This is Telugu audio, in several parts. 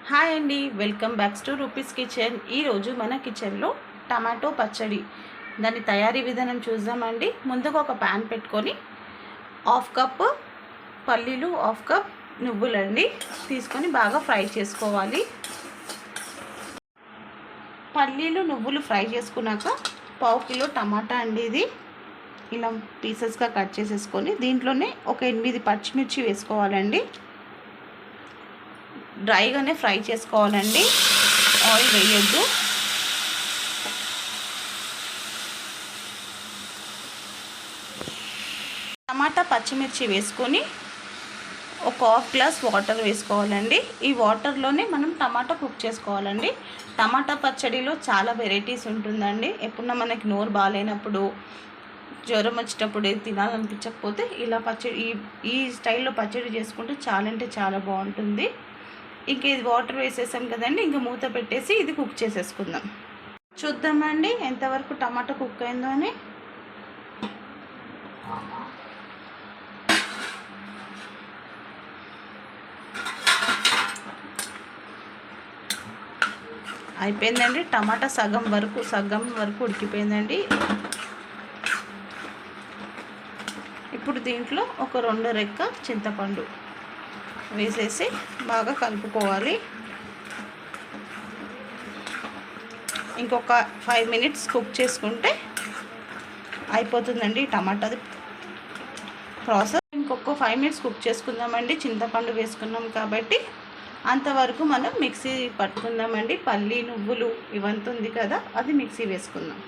హాయ్ అండి, welcome back to rupees kitchen. ఈరోజు మన కిచెన్లో టమాటో పచ్చడి దాని తయారీ విధానం చూద్దామండి. ముందుగా ఒక ప్యాన్ పెట్టుకొని 1/2 కప్ పల్లీలు 1/2 కప్ నువ్వులండి తీసుకొని బాగా ఫ్రై చేసుకోవాలి. పల్లీలు నువ్వులు ఫ్రై చేసుకున్నాక 1/2 కిలో టమాటా అండి ఇది ఇలా పీసెస్గా కట్ చేసేసుకొని దీంట్లోనే ఒక 8 పచ్చిమిర్చి వేసుకోవాలండి. డ్రైగానే ఫ్రై చేసుకోవాలండి, ఆయిల్ వేయొద్దు. టమాటా పచ్చిమిర్చి వేసుకొని ఒక 1/2 గ్లాస్ వాటర్ వేసుకోవాలండి. ఈ వాటర్లోనే మనం టమాటా కుక్ చేసుకోవాలండి. టమాటా పచ్చడిలో చాలా వెరైటీస్ ఉంటుందండి. ఎప్పుడన్నా మనకి నోరు బాగాలేనప్పుడు, జ్వరం వచ్చేటప్పుడు ఏది తినాలనిపించకపోతే ఇలా పచ్చడి ఈ స్టైల్లో పచ్చడి చేసుకుంటే చాలా అంటే చాలా బాగుంటుంది. ఇంక ఇది వాటర్ వేసేసాం కదండి, ఇంకా మూత పెట్టేసి ఇది కుక్ చేసేసుకుందాం. చూద్దామండి ఎంతవరకు టమాటా కుక్ అయిందో అని. అయిపోయిందండి, టమాటా సగం వరకు ఉడికిపోయిందండి. ఇప్పుడు దీంట్లో ఒక 2 రెక్క చింతపండు వేసేసి బాగా కలుపుకోవాలి. ఇంకొక 5 మినిట్స్ కుక్ చేసుకుంటే అయిపోతుందండి టమాటాది ప్రాసెస్. ఇంకొక 5 మినిట్స్ కుక్ చేసుకుందామండి. చింతపండు వేసుకున్నాం కాబట్టి అంతవరకు మనం మిక్సీ పట్టుకుందామండి. పల్లి నువ్వులు ఇవంతా ఉంది కదా, అది మిక్సీ వేసుకుందాం.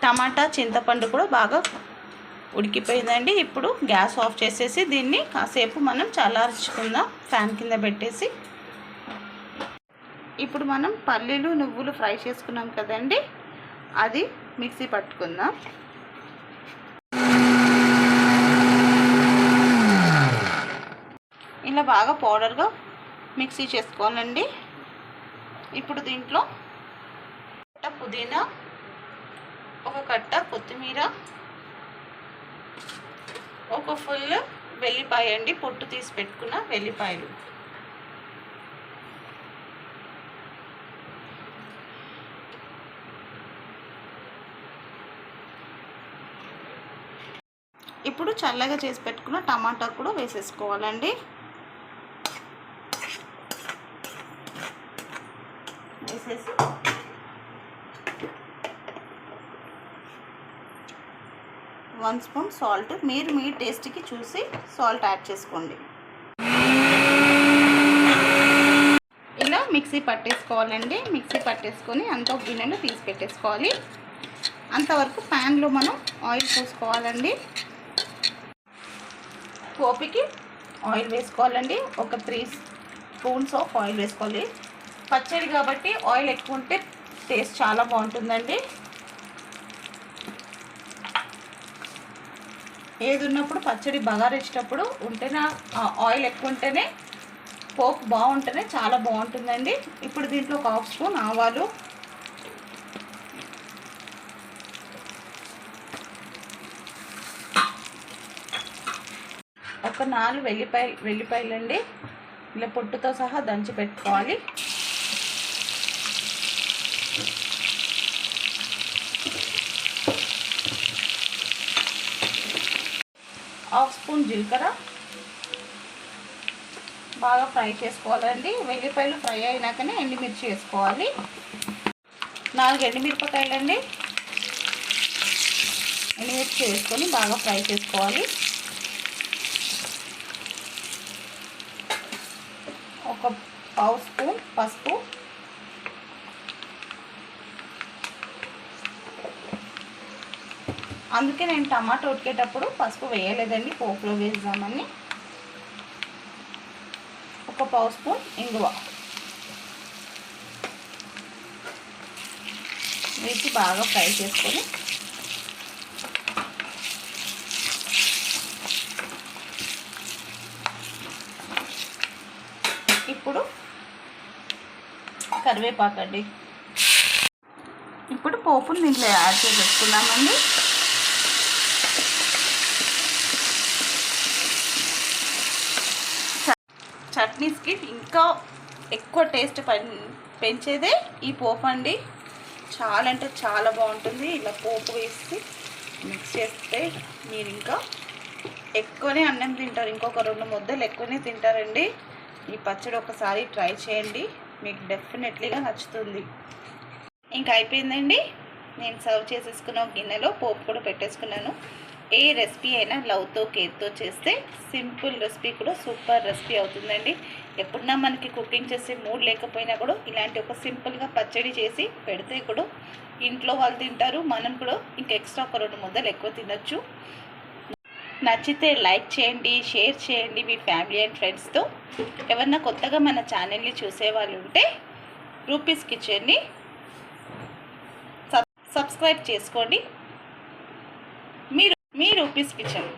టమాటా చింతపండు కూడా బాగా ఉడికిపోయిందండి. ఇప్పుడు గ్యాస్ ఆఫ్ చేసేసి దీన్ని కాసేపు మనం చల్లార్చుకుందాం ఫ్యాన్ కింద పెట్టేసి. ఇప్పుడు మనం పల్లీలు నువ్వులు ఫ్రై చేసుకున్నాం కదండి, అది మిక్సీ పట్టుకుందాం. ఇలా బాగా పౌడర్గా మిక్సీ చేసుకోవాలండి. ఇప్పుడు దీంట్లో పుదీనా, ఒక కట్ట కొత్తిమీర, ఒక ఫుల్ వెల్లిపాయ అండి, పొట్టు తీసి పెట్టుకున్న వెల్లిపాయలు, ఇప్పుడు చల్లగా చేసి పెట్టుకున్న టమాటా కూడా వేసేసుకోవాలండి. వేసేసి 1 స్పూన్ సాల్ట్, మీరు మీ టేస్ట్కి చూసి సాల్ట్ యాడ్ చేసుకోండి. ఇలా మిక్సీ పట్టేసుకోవాలండి. మిక్సీ పట్టేసుకొని అంత ఒక గిన్నెలో తీసి పెట్టేసుకోవాలి. అంతవరకు ప్యాన్లో మనం ఆయిల్ పోసుకోవాలండి. పోపుకి ఆయిల్ వేసుకోవాలండి. ఒక 3 స్పూన్స్ ఆఫ్ ఆయిల్ వేసుకోవాలి. పచ్చడి కాబట్టి ఆయిల్ ఎక్కువ ఉంటే టేస్ట్ చాలా బాగుంటుందండి. ఏది ఉన్నప్పుడు పచ్చడి బగారేసేటప్పుడు ఉంటేనే ఆయిల్ ఎక్కువ ఉంటేనే పోపు బాగుంటేనే చాలా బాగుంటుందండి. ఇప్పుడు దీంట్లో ఒక 1/2 స్పూన్ ఆవాలు, ఒక 4 వెల్లిపాయలండి ఇలా పొట్టుతో సహా దంచి పెట్టుకోవాలి. హాఫ్ స్పూన్ జీలకర్ర బాగా ఫ్రై చేసుకోవాలండి. వెల్లిపాయలు ఫ్రై అయినాకనే ఎండుమిర్చి వేసుకోవాలి. 4 ఎండుమిరపకాయలండి, ఎండుమిర్చి వేసుకొని బాగా ఫ్రై చేసుకోవాలి. ఒక 1/2 స్పూన్ పసుపు, అందుకే నేను టమాటా ఉడికేటప్పుడు పసుపు వేయలేదండి, పోపులో వేద్దామని. ఒక 1/2 స్పూన్ ఇంగువ వేసి బాగా ఫ్రై చేసుకొని ఇప్పుడు కరివేపాకండి. ఇప్పుడు పోపుని దీంట్లో యాడ్ చేసేసుకున్నామండి. చట్నీస్కి ఇంకా ఎక్కువ టేస్ట్ పెంచేదే ఈ పోపు అండి. చాలా అంటే చాలా బాగుంటుంది. ఇలా పోపు వేసి మిక్స్ చేస్తే మీరు ఇంకా ఎక్కువనే అన్నం తింటారు. ఇంకొక 2 ముద్దలు ఎక్కువనే తింటారండి. ఈ పచ్చడి ఒకసారి ట్రై చేయండి, మీకు డెఫినెట్లీగా నచ్చుతుంది. ఇంకా అయిపోయిందండి. నేను సర్వ్ చేసేసుకున్న గిన్నెలో పోపు కూడా పెట్టేసుకున్నాను. ఏ రెసిపీ అయినా లవ్తో కేర్తో చేస్తే సింపుల్ రెసిపీ కూడా సూపర్ రెసిపీ అవుతుందండి. ఎప్పుడన్నా మనకి కుకింగ్ చేసే మూడ్ లేకపోయినా కూడా ఇలాంటి ఒక సింపుల్గా పచ్చడి చేసి పెడితే కూడా ఇంట్లో వాళ్ళు తింటారు, మనం కూడా ఇంకా ఎక్స్ట్రా ఒక 2 ముద్దలు ఎక్కువ తినొచ్చు. నచ్చితే లైక్ చేయండి, షేర్ చేయండి మీ ఫ్యామిలీ అండ్ ఫ్రెండ్స్తో. ఎవరన్నా కొత్తగా మన ఛానల్ని చూసేవాళ్ళు ఉంటే రూపీస్ కిచెన్ని సబ్స్క్రైబ్ చేసుకోండి. మీ రూపీస్ కిచెన్.